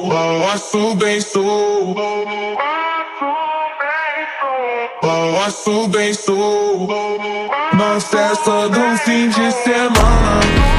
Balanço bem sou, balanço bem sou, na festa do fim de semana.